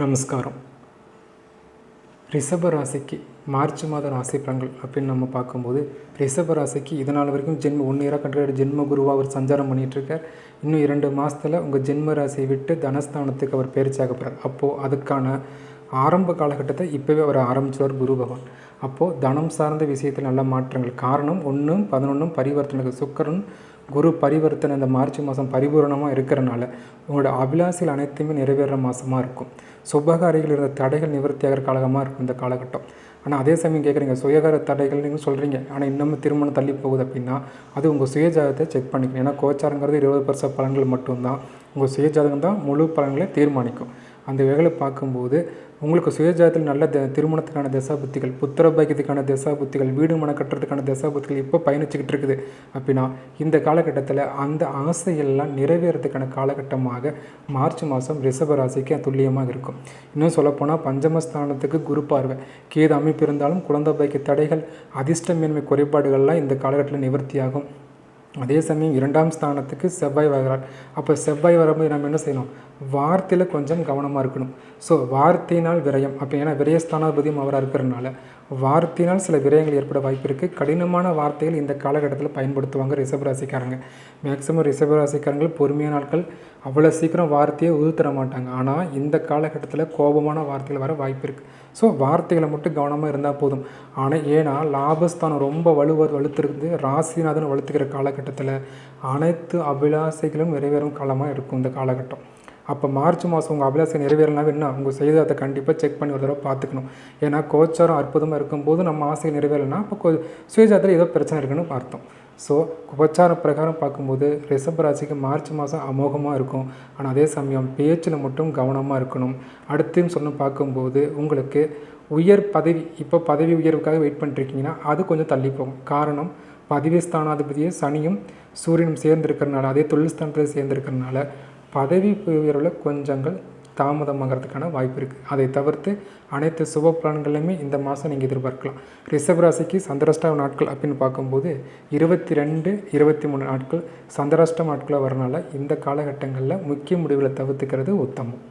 நமஸ்காரம். ரிஷப ராசிக்கு மார்ச் மாத ராசி பலன்கள் அப்படின்னு நம்ம பார்க்கும்போது, ரிஷப ராசிக்கு இதனால் வரைக்கும் ஜென்ம 1 இயராக கண்டிப்பாக ஜென்ம குருவாக அவர் சஞ்சாரம் பண்ணிகிட்ருக்கார். இன்னும் 2 மாதத்தில் உங்கள் ஜென்ம ராசியை விட்டு தனஸ்தானத்துக்கு அவர் பயிற்சியாக போகிறார். அப்போது அதுக்கான ஆரம்ப காலகட்டத்தை இப்போவே அவர் ஆரம்பிச்சுவார் குரு பகவான். அப்போது தனம் சார்ந்த விஷயத்தில் நல்ல மாற்றங்கள். காரணம் 1, 11 பரிவர்த்தனை, சுக்கிரன் குரு பரிவர்த்தனை இந்த மார்ச் மாதம் பரிபூரணமாக இருக்கிறனால உங்களோட அபிலாஷைகள் அனைத்துமே நிறைவேற மாதமாக இருக்கும். சுபகாரிகள் இருந்த தடைகள் நிவர்த்தியாகிற காலகமாக இருக்கும் இந்த காலகட்டம். ஆனால் அதே சமயம் கேட்குறீங்க, சுயகார தடைகள் நீங்கள் சொல்கிறீங்க, ஆனால் இன்னமும் திருமணம் தள்ளி போகுது அப்படின்னா அது உங்கள் சுயஜாதகத்தை செக் பண்ணிக்கணும். ஏன்னா கோச்சாரங்கிறது 20% பலன்கள் மட்டும்தான். உங்கள் சுயஜாதகம் தான் முழு பலன்களை தீர்மானிக்கும். அந்த வகையில் பார்க்கும்போது உங்களுக்கு சுயஜாதத்தில் நல்ல திருமணத்துக்கான தசாபுத்திகள், புத்திர பாக்கியத்துக்கான தசாபுத்திகள், வீடு மன கட்டுறதுக்கான தசாபுத்திகள் இப்போ பயணிச்சுக்கிட்டு இருக்குது அப்படின்னா இந்த காலகட்டத்தில் அந்த ஆசைகள்லாம் நிறைவேறதுக்கான காலகட்டமாக மார்ச் மாதம் ரிஷப ராசிக்கு துல்லியமாக இருக்கும். இன்னும் சொல்லப்போனால் பஞ்சமஸ்தானத்துக்கு குரு பார்வை, கேது அமைப்பு இருந்தாலும் குழந்தை பாக்கிய தடைகள், அதிர்ஷ்டமேன்மை குறைபாடுகள்லாம் இந்த காலகட்டத்தில் நிவர்த்தியாகும். அதே சமயம் 2ஆம் ஸ்தானத்துக்கு செவ்வாய் வருகிறார். அப்போ செவ்வாய் வரும்போது நம்ம என்ன செய்யணும், வார்த்தையில் கொஞ்சம் கவனமாக இருக்கணும். ஸோ வார்த்தையினால் விரயம் அப்போ ஏன்னா விரயஸ்தானாதிபதியும் அவராக இருக்கிறதுனால வார்த்தையினால் சில விரயங்கள் ஏற்பட வாய்ப்பு இருக்குது. கடினமான வார்த்தைகள் இந்த காலகட்டத்தில் பயன்படுத்துவாங்க ரிஷபராசிக்காரங்க. மேக்ஸிமம் ரிஷபராசிக்காரங்கள் பொறுமையான நாட்கள், அவ்வளோ சீக்கிரம் வார்த்தையை உதுத்தர மாட்டாங்க. ஆனால் இந்த காலகட்டத்தில் கோபமான வார்த்தைகள் வர வாய்ப்பு இருக்குது. ஸோ வார்த்தைகளை மட்டும் கவனமாக இருந்தால் போதும். ஆனால் ஏன்னா லாபஸ்தானம் ரொம்ப வலுத்திருக்கு, ராசிநாதன் வலுத்துக்கிற காலகட்டத்தில் அனைத்து அபிலாசைகளும் நிறைவேறும் காலமாக இருக்கும் இந்த காலகட்டம். அப்போ மார்ச் மாதம் உங்கள் அபிலாசை நிறைவேறலாம் என்ன, உங்கள் செய்ததை கண்டிப்பாக செக் பண்ணி ஒரு தடவை பார்த்துக்கணும். ஏன்னா கோச்சாரம் அற்புதமாக இருக்கும்போது நம்ம ஆசை நிறைவேறலைன்னா அப்போ சுயஜாதத்தில் ஏதோ பிரச்சனை இருக்குன்னு அர்த்தம். ஸோ கோச்சார பிரகாரம் பார்க்கும்போது ரிஷப ராசிக்கு மார்ச் மாதம் அமோகமாக இருக்கும். ஆனால் அதே சமயம் பேச்சில் மட்டும் கவனமாக இருக்கணும். அடுத்துன்னு சொன்ன பார்க்கும்போது உங்களுக்கு உயர் பதவி, இப்போ பதவி உயர்வுக்காக வெயிட் பண்ணிருக்கீங்கன்னா அது கொஞ்சம் தள்ளி போகும். காரணம் பதவி ஸ்தானாதிபதியை சனியும் சூரியனும் சேர்ந்துருக்கிறதுனால, அதே தொழில் ஸ்தானத்தில் சேர்ந்துருக்கிறதுனால பதவி உயர்வில் கொஞ்சங்கள் தாமதமாகிறதுக்கான வாய்ப்பு இருக்குது. அதை தவிர்த்து அனைத்து சுப பலன்களுமே இந்த மாதம் நீங்கள் எதிர்பார்க்கலாம். ரிஷபராசிக்கு சந்திராஷ்டம நாட்கள் அப்படின்னு பார்க்கும்போது 22, 23 நாட்கள் சந்திராஷ்டம நாட்களாக வரனால இந்த காலகட்டங்களில் முக்கிய முடிவுகளை தவிர்த்துக்கிறது உத்தமம்.